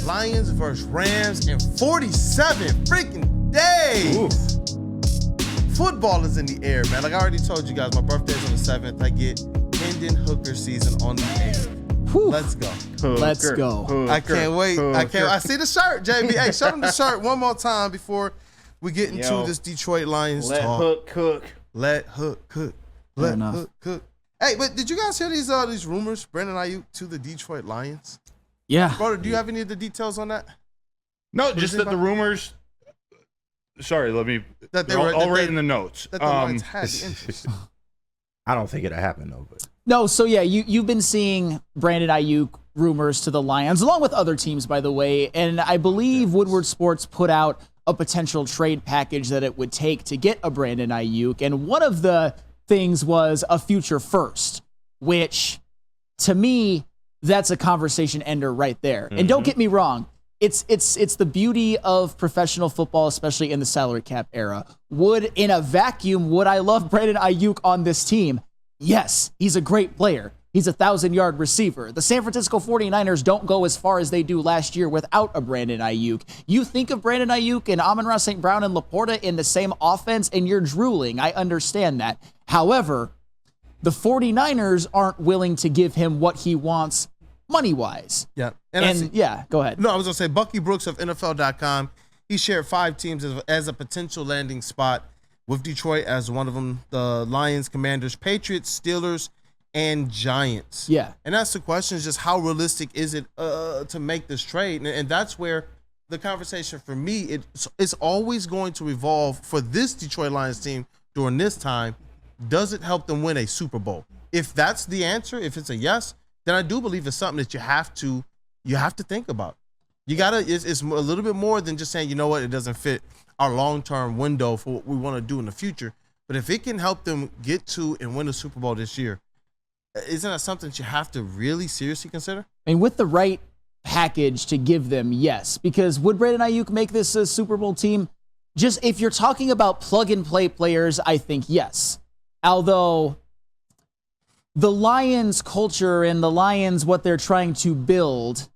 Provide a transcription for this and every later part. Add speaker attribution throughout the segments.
Speaker 1: Lions versus Rams in 47 freaking days. Ooh. Football is in the air, man. Like I already told you guys, my birthday's on the 7th. I get Hendon Hooker season on the 8th.
Speaker 2: Whew.
Speaker 1: Let's go.
Speaker 2: Let's go.
Speaker 1: Hooker. I can't wait. I see the shirt, JB. Hey, show them the shirt one more time before we get into this Detroit Lions
Speaker 3: let
Speaker 1: talk.
Speaker 3: Hook cook.
Speaker 1: Let Hook cook. Let Hook cook. Hey, but did you guys hear these rumors? Brandon Aiyuk to the Detroit Lions.
Speaker 2: Yeah.
Speaker 1: Brother, do you have any of the details on that?
Speaker 4: No, just that the rumors. Sorry, let me. I'll write in the notes.
Speaker 1: That the Lions had the interest.
Speaker 3: I don't think it'll happen though. But
Speaker 2: no, so yeah, you've been seeing Brandon Aiyuk rumors to the Lions, along with other teams, by the way. And I believe Woodward Sports put out a potential trade package that it would take to get a Brandon Aiyuk. And one of the things was a future first, which to me, that's a conversation ender right there. Mm-hmm. And don't get me wrong. It's the beauty of professional football, especially in the salary cap era. In a vacuum, would I love Brandon Aiyuk on this team? Yes, he's a great player. He's a 1,000-yard receiver. The San Francisco 49ers don't go as far as they do last year without a Brandon Aiyuk. You think of Brandon Aiyuk and Amon-Ra St. Brown and Laporta in the same offense, and you're drooling. I understand that. However, the 49ers aren't willing to give him what he wants money-wise.
Speaker 1: Yeah.
Speaker 2: Yeah, go ahead.
Speaker 1: No, I was going to say Bucky Brooks of NFL.com, he shared 5 teams as a potential landing spot with Detroit as one of them, the Lions, Commanders, Patriots, Steelers, and Giants.
Speaker 2: Yeah.
Speaker 1: And that's the question, is just how realistic is it to make this trade? And that's where the conversation for me, it's always going to revolve for this Detroit Lions team during this time. Does it help them win a Super Bowl? If that's the answer, if it's a yes, then I do believe it's something that you have to think about. You gotta. It's a little bit more than just saying, you know what, it doesn't fit our long-term window for what we want to do in the future. But if it can help them get to and win a Super Bowl this year, isn't that something that you have to really seriously consider?
Speaker 2: And with the right package to give them, yes. Because would Brandon Aiyuk make this a Super Bowl team? Just if you're talking about plug-and-play players, I think yes. Although the Lions culture and the Lions, what they're trying to build,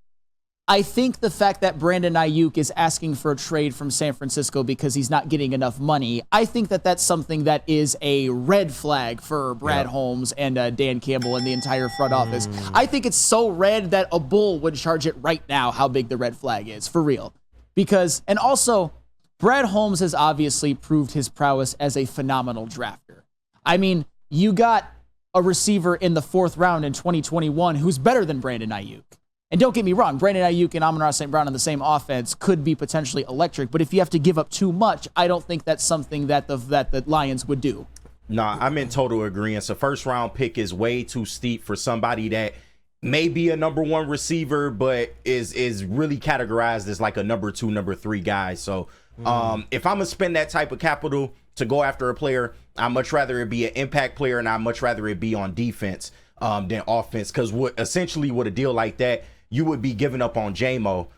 Speaker 2: I think the fact that Brandon Aiyuk is asking for a trade from San Francisco because he's not getting enough money, I think that that's something that is a red flag for Brad Holmes and Dan Campbell and the entire front office. I think it's so red that a bull would charge it right now how big the red flag is, for real. Because, and also, Brad Holmes has obviously proved his prowess as a phenomenal drafter. I mean, you got a receiver in the 4th round in 2021 who's better than Brandon Aiyuk. And don't get me wrong, Brandon Aiyuk and Amon-Ra St. Brown on the same offense could be potentially electric, but if you have to give up too much, I don't think that's something that the Lions would do.
Speaker 3: Nah, I'm in total agreement. A 1st-round pick is way too steep for somebody that may be a number 1 receiver, but is really categorized as like a number 2, number 3 guy. So if I'm going to spend that type of capital to go after a player, I'd much rather it be an impact player, and I'd much rather it be on defense than offense. Because essentially with a deal like that, you would be giving up on J-Mo,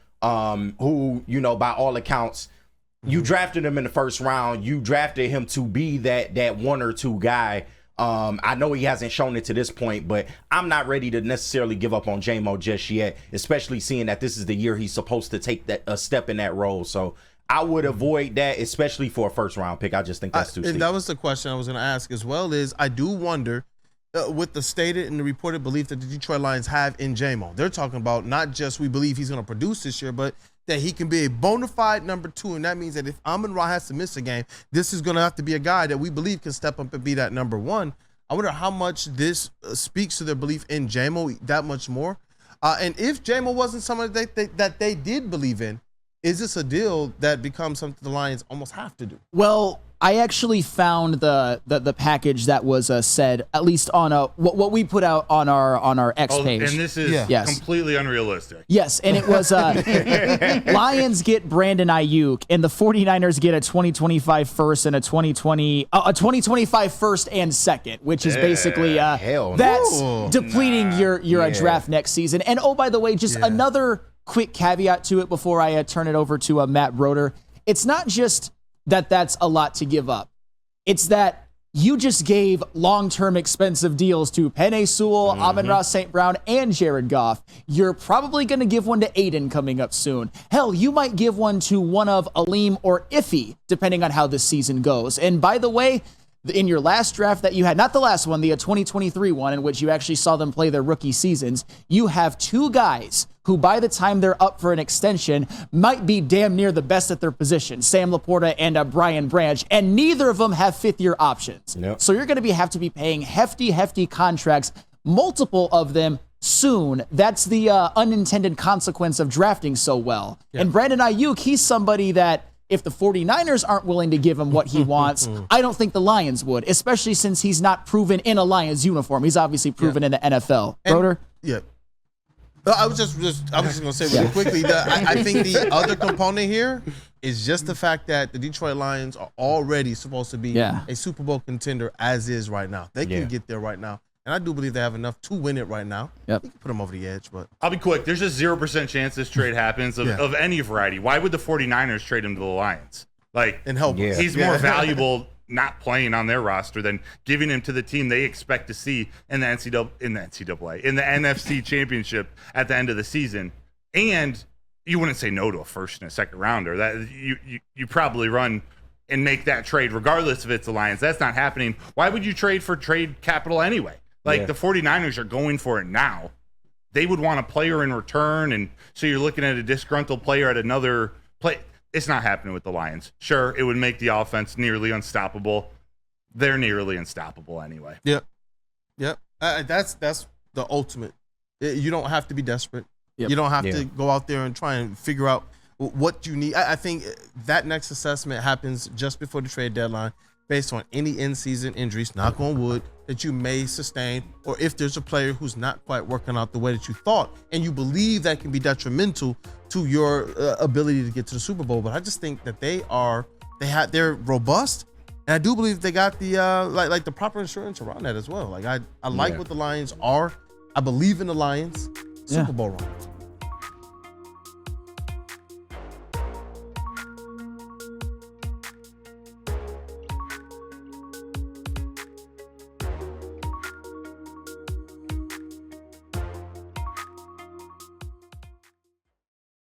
Speaker 3: who, you know, by all accounts, you drafted him in the 1st round. You drafted him to be that 1 or 2 guy. I know he hasn't shown it to this point, but I'm not ready to necessarily give up on J-Mo just yet, especially seeing that this is the year he's supposed to take a step in that role. So I would avoid that, especially for a 1st-round pick. I just think that's too steep.
Speaker 1: And that was the question I was going to ask as well, is I do wonder, with the stated and the reported belief that the Detroit Lions have in J-Mo. They're talking about not just we believe he's going to produce this year, but that he can be a bona fide number 2, and that means that if Amon-Ra has to miss a game, this is going to have to be a guy that we believe can step up and be that number 1. I wonder how much this speaks to their belief in J-Mo that much more. And if J-Mo wasn't someone that they did believe in, is this a deal that becomes something the Lions almost have to do?
Speaker 2: Well, I actually found the package that was said, at least on what we put out on our X page.
Speaker 4: And this is completely unrealistic.
Speaker 2: Yes, and it was Lions get Brandon Aiyuk, and the 49ers get a 2025 first and a 2025 first and 2nd, which is basically that's depleting your draft next season. And oh, by the way, just another quick caveat to it before I turn it over to Matt Broder. It's not just that's a lot to give up. It's that you just gave long-term expensive deals to Penei Sewell, Amon-Ra St. Brown, and Jared Goff. You're probably going to give one to Aiden coming up soon. Hell, you might give one to one of Aleem or Iffy, depending on how this season goes. And by the way, in your last draft that you had, not the last one, the 2023 one, in which you actually saw them play their rookie seasons, you have two guys who by the time they're up for an extension might be damn near the best at their position, Sam Laporta and Brian Branch, and neither of them have fifth-year options.
Speaker 3: Yep.
Speaker 2: So you're going to have to be paying hefty contracts, multiple of them soon. That's the unintended consequence of drafting so well. Yeah. And Brandon Aiyuk, he's somebody that if the 49ers aren't willing to give him what he wants, I don't think the Lions would, especially since he's not proven in a Lions uniform. He's obviously proven in the NFL. Broder?
Speaker 1: Yeah. I was just going to say really quickly that I think the other component here is just the fact that the Detroit Lions are already supposed to be a Super Bowl contender as is right now. They can get there right now. And I do believe they have enough to win it right now. Yep. You can put them over the edge, but
Speaker 4: I'll be quick. There's a 0% chance this trade happens of any variety. Why would the 49ers trade him to the Lions?
Speaker 1: And help.
Speaker 4: Yeah. He's more valuable not playing on their roster than giving him to the team they expect to see in the NFC Championship at the end of the season. And you wouldn't say no to a first and a second rounder. That you probably run and make that trade regardless if it's the Lions. That's not happening. Why would you trade for trade capital anyway? The 49ers are going for it now. They would want a player in return, and so you're looking at a disgruntled player at another play. It's not happening with the Lions. Sure, it would make the offense nearly unstoppable. They're nearly unstoppable anyway.
Speaker 1: Yep. That's the ultimate. You don't have to be desperate. Yep. You don't have to go out there and try and figure out what you need. I think that next assessment happens just before the trade deadline based on any in-season injuries, knock on wood, that you may sustain, or if there's a player who's not quite working out the way that you thought, and you believe that can be detrimental to your ability to get to the Super Bowl. But I just think that they're robust, and I do believe they got the like the proper insurance around that as well. I like what the Lions are. I believe in the Lions. Super Bowl run.